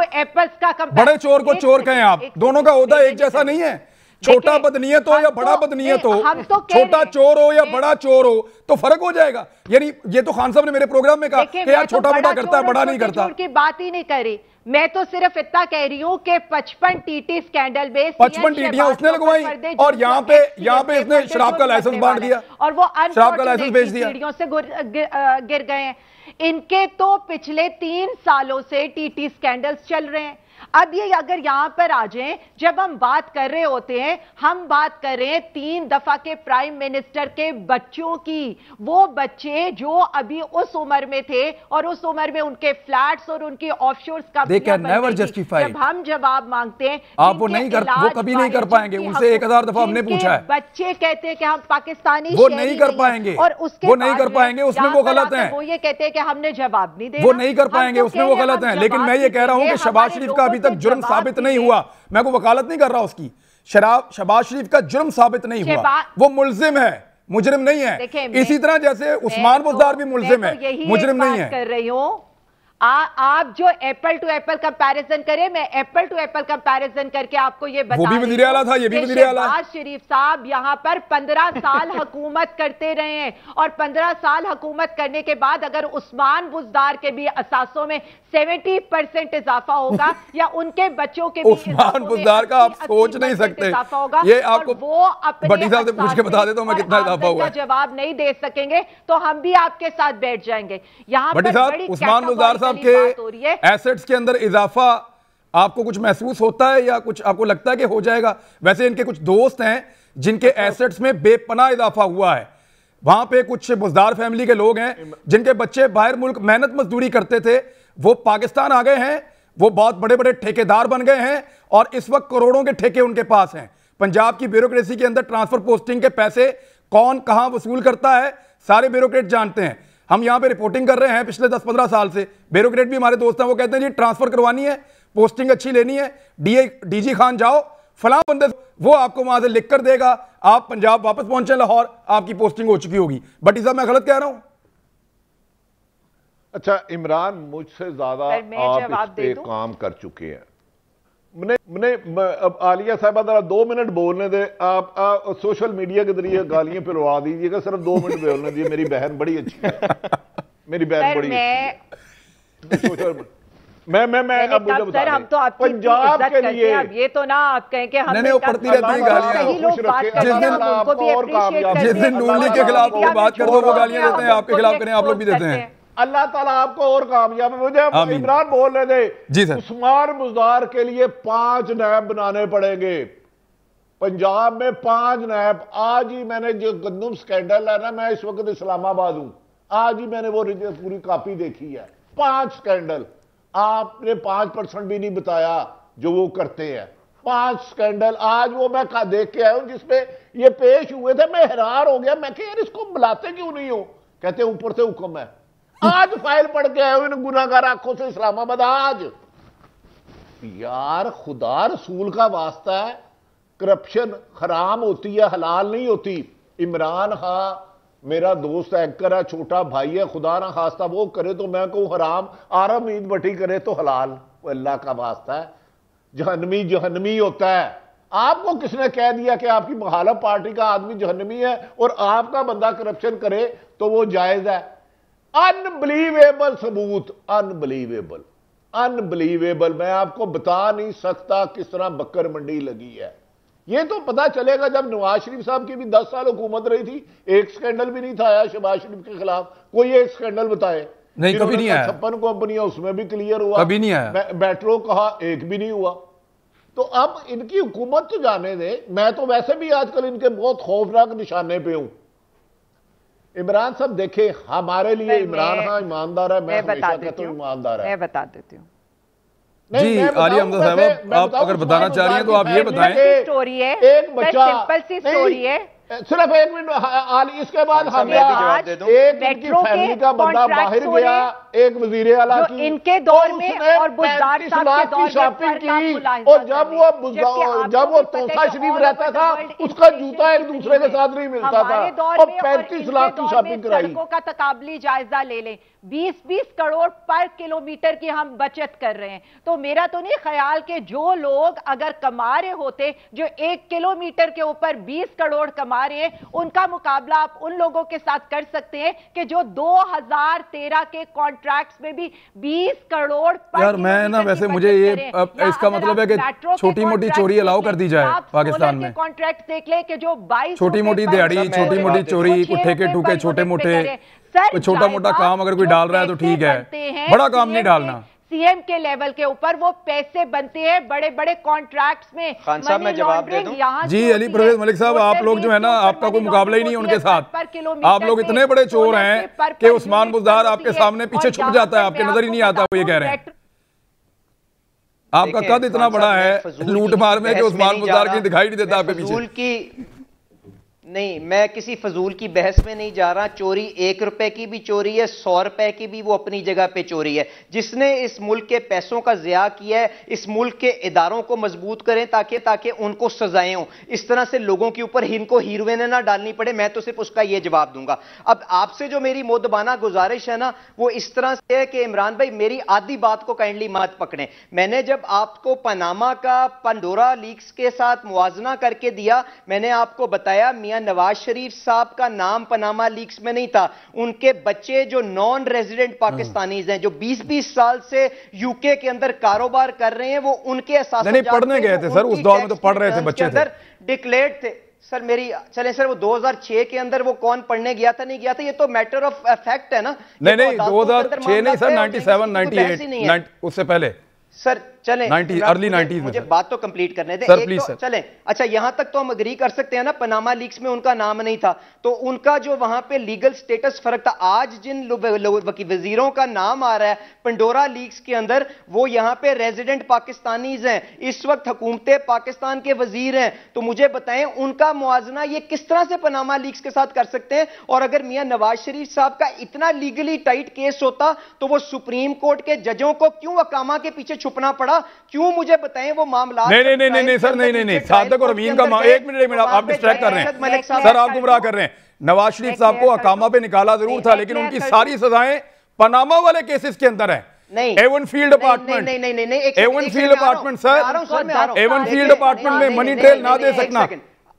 بڑے چور کو چور کہیں آپ. دونوں کا عہدہ ایک جیسا نہیں ہے. چھوٹا بدنیت ہو یا بڑا بدنیت ہو, چھوٹا چور ہو یا بڑا چور ہو تو فرق ہو جائے گا. یعنی یہ تو خان صاحب نے میرے پروگرام میں کہا کہ یار چھوٹا بڑا کرتا ہے, بڑا نہیں کرتا. کی بات ہی نہیں کر رہی, میں تو صرف اتنا کہہ رہی ہوں کہ 55 ٹی ٹی سکینڈل میں 55 ٹیٹیاں اس نے لگوائی, اور یہاں پہ اس نے شراب کا لائسنس بانٹ دیا, اور وہ شراب کا لائسنس بیچ دیا, سیڑھیوں سے گر گئے ہیں. ان کے تو پچھلے 3 سالوں سے ٹی ٹی سکینڈلز چل رہے ہیں. اب یہ اگر یہاں پر آ جائیں, جب ہم بات کر رہے ہوتے ہیں, ہم بات کر رہے ہیں 3 دفعہ کے پرائم منسٹر کے بچوں کی. وہ بچے جو ابھی اس عمر میں تھے اور اس عمر میں ان کے فلیٹس اور ان کی آف شورز کا جب ہم جواب مانگتے ہیں, آپ وہ نہیں وہ کبھی نہیں کر پائیں گے. ان سے 1000 دفعہ ہم نے پوچھا ہے, بچے کہتے ہیں کہ ہم پاکستانی وہ نہیں کر پائیں گے, اور اس کے وہ نہیں کر پائیں گے, اس میں وہ غلط ہیں. وہ یہ کہتے ہیں کہ ہم نے جواب نہیں دینا, وہ نہیں کر پائیں گے, اس میں وہ غلط ہیں. لیکن میں یہ کہہ رہا ہوں کہ شہباز شریف کا ابھی تک جرم ثابت نہیں ہوا. میں کو وکالت نہیں کر رہا اس کی. شہباز شریف کا جرم ثابت نہیں ہوا, وہ ملزم ہے, مجرم نہیں ہے. اسی طرح جیسے عثمان بزدار بھی ملزم ہے, مجرم نہیں ہے. کر رہی ہوں آپ جو ایپل ٹو ایپل کمپیریزن کریں, میں ایپل ٹو ایپل کمپیریزن کر کے آپ کو یہ بتا, وہ بھی وزیر اعلیٰ تھا, یہ بھی وزیر اعلیٰ. شہباز شریف صاحب یہاں پر 15 سال حکومت کرتے رہے ہیں, اور 15 سال حکومت کرنے کے بعد اگر عثمان بزدار کے بھی اثاثوں میں 70% اضافہ ہوگا یا ان کے بچوں کے بھی عثمان بزدار کا آپ سوچ نہیں سکتے. یہ آپ کو وہ بٹی صاحب سے پوچھ کے بتا دیتا ہوں میں کتنا اضافہ ہوا ہے. جواب نہیں دے سکیں گے تو ہم بھی آپ کے ساتھ بیٹھ جائیں گے. یہاں بٹی صاحب, عثمان بزدار صاحب کے ایسٹس کے اندر اضافہ آپ کو کچھ محسوس ہوتا ہے یا کچھ آپ کو لگتا ہے کہ ہو جائے گا؟ ویسے ان کے کچھ دوست ہیں جن کے ایسٹس میں بے پناہ اضافہ ہوا ہے. وہاں پہ کچھ بزدار فیملی کے لوگ ہیں جن کے بچے باہر ملک محنت مزدوری کرتے تھے, وہ پاکستان آ گئے ہیں, وہ بہت بڑے بڑے ٹھیکیدار بن گئے ہیں, اور اس وقت کروڑوں کے ٹھیکے ان کے پاس ہیں. پنجاب کی بیوروکریسی کے اندر ٹرانسفر پوسٹنگ کے پیسے کون کہاں وصول کرتا ہے سارے بیوروکریٹ جانتے ہیں. ہم یہاں پہ رپورٹنگ کر رہے ہیں پچھلے 10-15 سال سے, بیوروکریٹ بھی ہمارے دوست ہیں, وہ کہتے ہیں جی ٹرانسفر کروانی ہے, پوسٹنگ اچھی لینی ہے, ڈی جی خان جاؤ فلاں بندے, وہ آپ کو وہاں سے لکھ کر دے گا, آپ پنجاب واپس پہنچے لاہور, آپ کی پوسٹنگ ہو چکی ہوگی. بٹی صاحب میں غلط کہہ رہا ہوں؟ اچھا عمران مجھ سے زیادہ آپ اس پہ کام کر چکے ہیں. عالیہ صاحبہ ذرا 2 منٹ بولنے دے. آپ سوشل میڈیا کے ذریعے گالیاں پلوا دیجیے گا, صرف 2 منٹ بولنے دیے. میری بہن بڑی اچھی ہے, میری بہن بڑی اچھی. میں اب مجھے بتا دیں پنجاب کے لیے یہ تو نہ آپ کہیں کہ ہم نے پڑھتی رہتی ہیں گالیاں, جس دن نون لیگ کے خلاف وہ بات کر دو وہ گالیاں دیتے ہیں, آپ کے خلاف کریں آپ لوگ بھی دیتے ہیں. اللہ تعالیٰ آپ کو اور کامیاب ہے. مجھے عمران بول رہے تھے عثمان بزدار کے لیے 5 نائب بنانے پڑیں گے پنجاب میں, 5 نائب. آج ہی میں نے جو گندم سکینڈل ہے نا, میں اس وقت اسلام آباد ہوں, آج ہی میں نے وہ پوری کاپی دیکھی ہے. 5 سکینڈل, آپ نے 5% بھی نہیں بتایا جو وہ کرتے ہیں. 5 سکینڈل آج وہ میں دیکھ کے آیا ہوں جس پہ یہ پیش ہوئے تھے. میں حیران ہو گیا, میں کہ یار اس کو بلاتے کیوں نہیں ہو؟ کہتے ہیں اوپر سے حکم ہے. آج فائل پڑھ کے آئے ہو ان گناہگار آنکھوں سے اسلام آباد. آج یار خدا رسول کا واسطہ ہے, کرپشن حرام ہوتی ہے, حلال نہیں ہوتی. عمران خان میرا دوست اینکر ہے, چھوٹا بھائی ہے, خدا نہ خواستہ وہ کرے تو میں کہوں حرام, آرم عید بٹی کرے تو حلال. اللہ کا واسطہ ہے، جہنمی جہنمی ہوتا ہے۔ آپ کو کس نے کہہ دیا کہ آپ کی مخالف پارٹی کا آدمی جہنمی ہے اور آپ کا بندہ کرپشن کرے تو وہ جائز ہے؟ انبلیویبل ثبوت، انبلیویبل انبلیویبل، میں آپ کو بتا نہیں سکتا کس طرح بکر منڈی لگی ہے۔ یہ تو پتا چلے گا جب نواز شریف صاحب کی بھی 10 سال حکومت رہی تھی، ایک سکینڈل بھی نہیں تھا آیا شہباز شریف کے خلاف، کوئی ایک سکینڈل بتائے؟ نہیں، کبھی نہیں آیا۔ 56 کمپنیاں اس میں بھی کلیئر ہوا، کبھی نہیں آیا۔ میٹرو کہا، ایک بھی نہیں ہوا۔ تو اب ان کی حکومت تو جانے دیں، میں تو ویسے بھی آج کل ان کے بہت خوفناک نشانے پہ ہوں۔ عمران صاحب دیکھیں، ہمارے لیے عمران خان ایماندار ہے، میں ہمیشہ کہتا ہوں ایماندار ہے۔ میں بتا دیتی ہوں۔ جی عالیہ حمزہ صاحب، آپ اگر بتانا چاہ رہی ہیں تو آپ یہ بتائیں۔ سٹوری ہے، ایک بچہ، سمپل سی سٹوری ہے، صرف ایک منٹ، اس کے بعد ہم ایک ان کی فیملی کا بندہ باہر گیا، ایک وزیر اعلیٰ کی، ان کے دور میں اور بزدار صاحب کے دور میں شاپنگ کی، اور جب وہ توسا شریف رہتا تھا اس کا جوتا ایک دوسرے کے ساتھ نہیں ملتا تھا، اور 35 لاکھ کی شاپنگ کرائی۔ سڑکوں کا تقابلی جائزہ لے لیں، 20 کروڑ پر کلومیٹر کی ہم بچت کر رہے ہیں۔ تو میرا تو نہیں خیال کہ جو لوگ اگر کما رہے ہوتے، جو 1 کلومیٹر کے اوپر 20 کروڑ کما رہے ہیں، ان کا مقابلہ آپ ان لوگوں کے ساتھ کر سکتے ہیں کہ جو 2013 کے کانٹریکٹس میں بھی 20 کروڑ پر یار میں نا ویسے مجھے یہ اس کا مطلب ہے کہ چھوٹی موٹی چوری الاؤ کر دی جائے پاکستان میں۔ کانٹریکٹ دیکھ لیں کہ جو 22 چھوٹی موٹی دیہڑی، چھوٹی موٹی چوری، کوئی ٹھیکے ٹھوکے چھوٹے موٹے، کوئی چھوٹا موٹا کام اگر کوئی ڈال رہا ہے تو ٹھیک ہے، بڑا کام نہیں ڈالنا۔ سی ایم کے لیول کے اوپر وہ پیسے بنتے ہیں بڑے بڑے کانٹریکٹس میں۔ خان صاحب میں جواب دے دوں؟ جی علی پرویز ملک صاحب، آپ لوگ جو ہے نا، آپ کا کوئی مقابلہ ہی نہیں ان کے ساتھ۔ آپ لوگ اتنے بڑے چور ہیں کہ عثمان بزدار آپ کے سامنے پیچھے چھپ جاتا ہے، آپ کے نظر ہی نہیں آتا وہ یہ کہہ رہے ہیں۔ آپ کا قد اتنا بڑا ہے لوٹ مار میں کہ عثمان بزدار کی دکھائی نہیں دیتا آپ کے پیچھے۔ نہیں، میں کسی فضول کی بحث میں نہیں جا رہا۔ چوری 1 روپے کی بھی چوری ہے، 100 روپے کی بھی وہ اپنی جگہ پہ چوری ہے۔ جس نے اس ملک کے پیسوں کا ضیاع کیا ہے، اس ملک کے اداروں کو مضبوط کریں تاکہ ان کو سزائیں ہوں، اس طرح سے لوگوں کے اوپر ان کو ہیروئنیں نہ ڈالنی پڑے۔ میں تو صرف اس کا یہ جواب دوں گا۔ اب آپ سے جو میری مؤدبانہ گزارش ہے نا، وہ اس طرح سے ہے کہ عمران بھائی میری آدھی بات کو کائنڈلی مت پکڑیں۔ میں نے جب آپ کو پاناما کا پنڈورا لیکس کے ساتھ موازنہ کر کے دیا، میں نے آپ کو بتایا میاں نواز شریف صاحب کا نام پاناما لیکس میں نہیں تھا، ان کے بچے جو نان ریزیڈنٹ پاکستانیز ہیں، جو 20 سال سے یو کے اندر کاروبار کر رہے ہیں، وہ ان کے احساسات نہیں پڑھنے گئے تھے سر، اس دور میں تو پڑھ رہے تھے بچے تھے، ڈکلیئرڈ تھے سر۔ میری چلیں سر، وہ 2006 کے اندر وہ کون پڑھنے گیا تھا نہیں گیا تھا، یہ تو میٹر آف فیکٹ ہے نا۔ نہیں 2006 نہیں سر، 97 98 اس سے پہلے سر چلیں ارلی 90s میں مجھے بات تو کمپلیٹ کرنے دیں۔ سر پلیز سر چلیں اچھا، یہاں تک تو ہم اگری کر سکتے ہیں نا، پاناما لیکس میں ان کا نام نہیں تھا، تو ان کا جو وہاں پہ لیگل سٹیٹس فرق تھا۔ آج جن وزیروں کا نام آ رہا ہے پنڈورا لیکس کے اندر، وہ یہاں پہ ریزیڈنٹ پاکستانیز ہیں، اس وقت حکومت پاکستان کے وزیر ہیں۔ تو مجھے بتائیں ان کا موازنہ یہ کس طرح سے پاناما لیکس کے ساتھ کر سکتے ہیں؟ اور اگر میاں نواز شریف صاحب کا اتنا لیگلی ٹائٹ کیس ہوتا تو وہ سپریم کورٹ کے ججوں کو کیوں اقامہ کے پیچھے چھپنا پڑا؟ کیوں مجھے بتائیں وہ معاملات؟ نہیں سر، نہیں صادق اور امین کا ایک منٹ آپ ڈسٹریکٹ کر رہے ہیں سر، آپ گمراہ کر رہے ہیں۔ نواز شریف صاحب کو اقامہ پہ نکالا ضرور تھا، لیکن ان کی ساری سزائیں پاناما والے کیسز کے اندر ہیں۔ Avenfield apartment, Avenfield apartment sir, Avenfield apartment میں منی ٹریل نہ دے سکنا،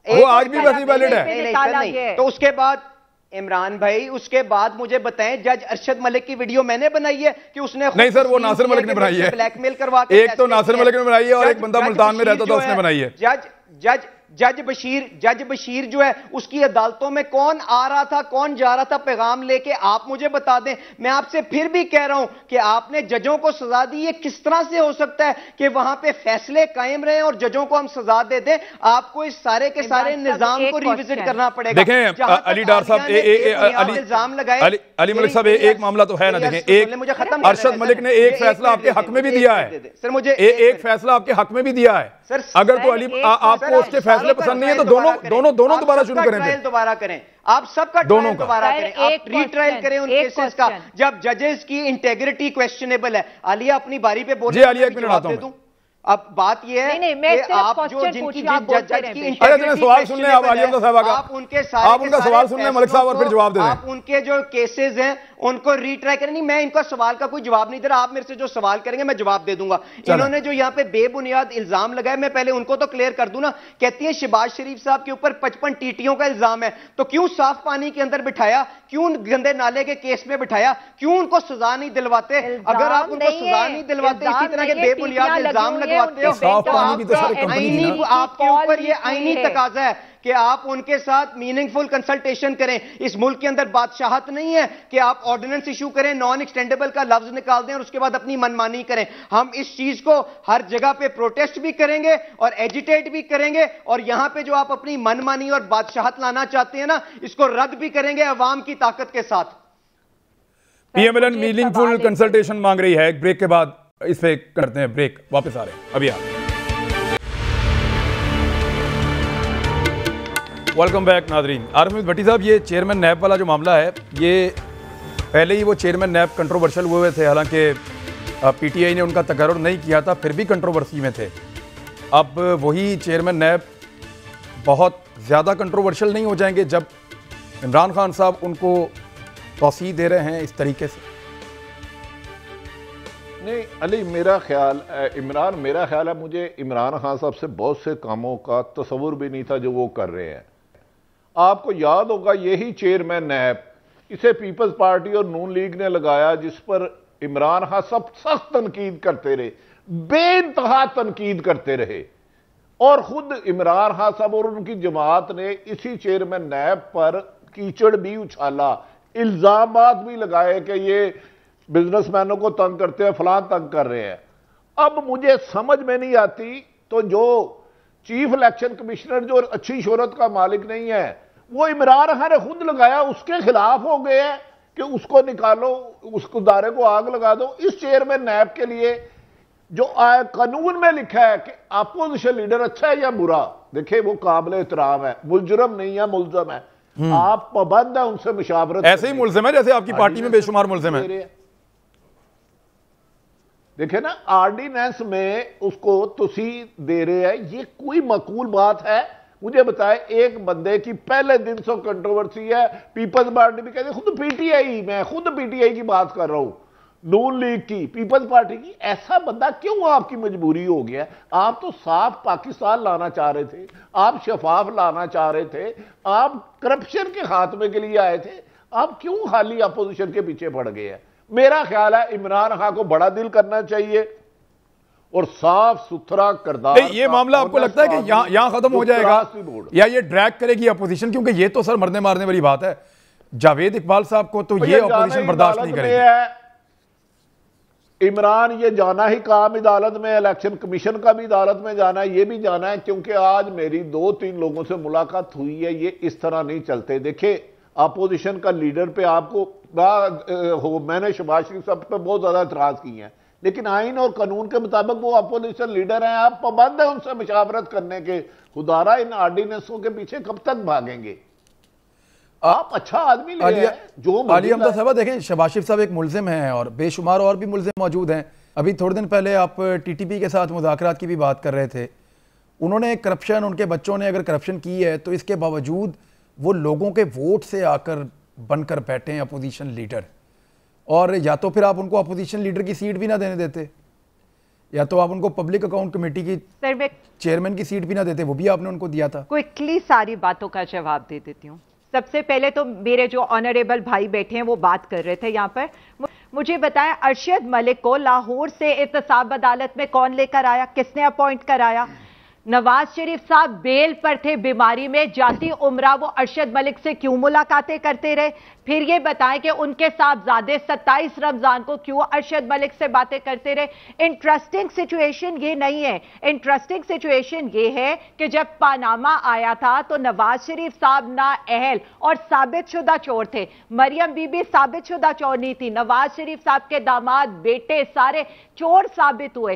وہ آج بھی ویسی ویلڈ ہے۔ تو اس کے بعد عمران بھائی، اس کے بعد مجھے بتائیں جج ارشد ملک کی ویڈیو میں نے بنائی ہے کہ اس نے نہیں سر، وہ ناصر ملک نے بنائی ہے، بلیک میل کروا کے، ایک تو ناصر ملک نے بنائی ہے اور ایک بندہ ملتان میں رہتا تھا اس نے بنائی ہے۔ جج بشیر جو ہے، اس کی عدالتوں میں کون آ رہا تھا، کون جا رہا تھا پیغام لے کے، آپ مجھے بتا دیں۔ میں آپ سے پھر بھی کہہ رہا ہوں کہ آپ نے ججوں کو سزا دی، یہ کس طرح سے ہو سکتا ہے کہ وہاں پہ فیصلے قائم رہیں اور ججوں کو ہم سزا دے دیں؟ آپ کو اس سارے کے سارے نظام کو ریوزٹ کرنا پڑے گا۔ دیکھیں علی ڈار صاحب، علی ملک صاحب، ایک معاملہ تو ہے نا، دیکھیں ایک ارشد ملک نے ایک فیصلہ آپ کے حق میں بھی دیا ہے، سر مجھے ایک فیصلہ آپ کے حق میں بھی دیا ہے۔ اگر تو علی آپ کو اس کے فیصلے پسند نہیں ہے تو دونوں دوبارہ شروع کریں، ٹرائل دوبارہ کریں، آپ سب کا ٹرائل دوبارہ کریں، آپ ری ٹرائل کریں ان کیسز کا جب ججز کی انٹیگریٹی کویسچنیبل ہے۔ عالیہ اپنی باری پہ بولیں، جی عالیہ ایک منٹ آتا ہوں۔ اب بات یہ ہے کہ آپ جو جن کی جج کی انٹیگریٹی سوال سن لیں آپ عالی حمزہ صاحبہ کا، آپ ان کے سارے آپ ان کا سوال سن لیں ملک صاحب اور پھر جواب دے دیں. آپ ان کے جو کیسز ہیں ان کو ری ٹرائی کریں. نہیں میں ان کا سوال کا کوئی جواب نہیں دے رہا، آپ میرے سے جو سوال کریں گے میں جواب دے دوں گا. انہوں نے جو یہاں پہ بے بنیاد الزام لگائے میں پہلے ان کو تو کلیئر کر دوں نا. کہتی ہیں شہباز شریف صاحب کے اوپر 55 ٹیٹیوں کا الزام ہے، تو کیوں صاف پانی کے اندر بٹھایا، کیوں گندے نالے کے کیس میں بٹھایا، کیوں ان کو سزا نہیں دلواتے؟ اگر آپ ان کو سزا نہیں دلواتے اسی طرح کے بے بنیاد الزام لگواتے ہو تو آپ کے اوپر یہ آئینی تقاضا ہے کہ آپ ان کے ساتھ میننگ فل کنسلٹیشن کریں. اس ملک کے اندر بادشاہت نہیں ہے کہ آپ آرڈیننس ایشو کریں، نان ایکسٹینڈیبل کا لفظ نکال دیں اور اس کے بعد اپنی منمانی کریں. ہم اس چیز کو ہر جگہ پہ پروٹیسٹ بھی کریں گے اور ایجیٹیٹ بھی کریں گے، اور یہاں پہ جو آپ اپنی منمانی اور بادشاہت لانا چاہتے ہیں نا اس کو رد بھی کریں گے عوام کی طاقت کے ساتھ. P M L N meaningful consultation مانگ رہی ہے. ایک بریک کے بعد اس پہ کرتے ہیں بریک، واپس آ رہے ہیں ابھی. آپ ویلکم بیک ناظرین. عارف محمد بھٹی صاحب، یہ چیئرمین نیب والا جو معاملہ ہے یہ پہلے ہی وہ چیئرمین نیب کنٹروورشل ہوئے تھے، حالانکہ پی ٹی آئی نے ان کا تقرر نہیں کیا تھا پھر بھی کنٹروورسی میں تھے. اب وہی چیئرمین نیب بہت زیادہ کنٹروورشل نہیں ہو جائیں گے جب عمران خان صاحب ان کو توسیع دے رہے ہیں اس طریقے سے؟ نہیں علی، میرا خیال ہے مجھے عمران خان صاحب سے بہت سے کاموں کا تصور بھی نہیں تھا جو وہ کر رہے ہیں. آپ کو یاد ہوگا یہی چیئرمین نیب، اسے پیپلز پارٹی اور نون لیگ نے لگایا، جس پر عمران خان صاحب سخت تنقید کرتے رہے، بے انتہا تنقید کرتے رہے، اور خود عمران خان صاحب اور ان کی جماعت نے اسی چیئرمین نیب پر کیچڑ بھی اچھالا، الزامات بھی لگائے کہ یہ بزنس مینوں کو تنگ کرتے ہیں، فلان تنگ کر رہے ہیں. اب مجھے سمجھ میں نہیں آتی، تو جو چیف الیکشن کمشنر جو اچھی شہرت کا مالک نہیں ہے وہ عمران خان نے خود لگایا، اس کے خلاف ہو گئے ہیں کہ اس کو نکالو، اس ادارے کو آگ لگا دو. اس چیئرمین نیب کے لیے جو قانون میں لکھا ہے کہ اپوزیشن لیڈر اچھا ہے یا برا، دیکھیں وہ قابل احترام ہے، ملجرم نہیں ہے، ملزم ہے، آپ پابند ہیں ان سے مشاورت. ایسے ہی ملزم ہے جیسے آپ کی پارٹی میں بے شمار ملزم ہیں. دیکھیں نا آرڈیننس میں اس کو توسیع دے رہے ہیں، یہ کوئی معقول بات ہے؟ مجھے بتائے ایک بندے کی پہلے دن سے کنٹروورسی ہے، پیپلز پارٹی بھی کہتے ہیں، خود پی ٹی آئی، میں خود پی ٹی آئی کی بات کر رہا ہوں، نون لیگ کی، پیپلز پارٹی کی. ایسا بندہ کیوں آپ کی مجبوری ہو گیا؟ آپ تو صاف پاکستان لانا چاہ رہے تھے، آپ شفاف لانا چاہ رہے تھے، آپ کرپشن کے خاتمے کے لیے آئے تھے، آپ کیوں خالی اپوزیشن کے پیچھے پڑ گئے ہیں؟ میرا خیال ہے عمران خان کو بڑا دل کرنا چاہیے اور صاف ستھرا کردار. یہ معاملہ آپ کو لگتا ہے کہ یہاں ختم ہو جائے گا یا یہ ڈریگ کرے گی اپوزیشن؟ کیونکہ یہ تو سر مرنے مارنے والی بات ہے. جاوید اقبال صاحب کو تو یہ اپوزیشن برداشت نہیں کرے گی. عمران یہ جانا ہی کام عدالت میں، الیکشن کمیشن کا بھی عدالت میں جانا ہے، یہ بھی جانا ہے، کیونکہ آج میری 2-3 لوگوں سے ملاقات ہوئی ہے. یہ اس طرح نہیں چلتے. دیکھیں اپوزیشن کا لیڈر پہ آپ کو میں نے شہباز شریف صاحب پہ بہت زیادہ اعتراض کی ہیں، لیکن آئین اور قانون کے مطابق وہ اپوزیشن لیڈر ہیں، آپ پابند ہیں ان سے مشاورت کرنے کے. خدارہ ان آرڈیننسوں کے پیچھے کب تک بھاگیں گے؟ آپ اچھا آدمی لے ہیں جو عالی حمزہ صاحبہ. دیکھیں شہباز شریف صاحب ایک ملزم ہیں اور بے شمار اور بھی ملزم موجود ہیں. ابھی تھوڑے دن پہلے آپ ٹی ٹی پی کے ساتھ مذاکرات کی بھی بات کر رہے تھے. انہوں نے کرپشن، ان کے بچوں نے اگر کرپشن کی ہے تو اس کے باوجود وہ لوگوں کے ووٹ سے آ کر بن کر بیٹھے ہیں اپوزیشن لیڈر. اور یا تو پھر آپ ان کو اپوزیشن لیڈر کی سیٹ بھی نہ دینے دیتے، یا تو آپ ان کو پبلک اکاؤنٹ کمیٹی کی چیئرمین کی سیٹ بھی نہ دیتے، وہ بھی آپ نے ان کو دیا تھا. کوئکلی ساری باتوں کا جواب دے دیتی ہوں. سب سے پہلے تو میرے جو آنریبل بھائی بیٹھے ہیں وہ بات کر رہے تھے یہاں پر. مجھے بتائیں ارشد ملک کو لاہور سے احتساب عدالت میں کون لے کر آیا، کس نے اپوائنٹ کرایا؟ نواز شریف صاحب بیل پر تھے، بیماری میں، جاتی عمرہ وہ ارشد ملک سے کیوں ملاقاتیں کرتے رہے؟ پھر یہ بتائیں کہ ان کے صاحبزادے 27 رمضان کو کیوں ارشد ملک سے باتیں کرتے رہے؟ انٹرسٹنگ سچویشن یہ نہیں ہے. انٹرسٹنگ سچویشن یہ ہے کہ جب پاناما آیا تھا تو نواز شریف صاحب نااہل اور ثابت شدہ چور تھے. مریم بی بی ثابت شدہ چور نہیں تھی. نواز شریف صاحب کے داماد، بیٹے سارے چور ثابت ہوئے.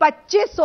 2500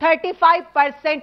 35%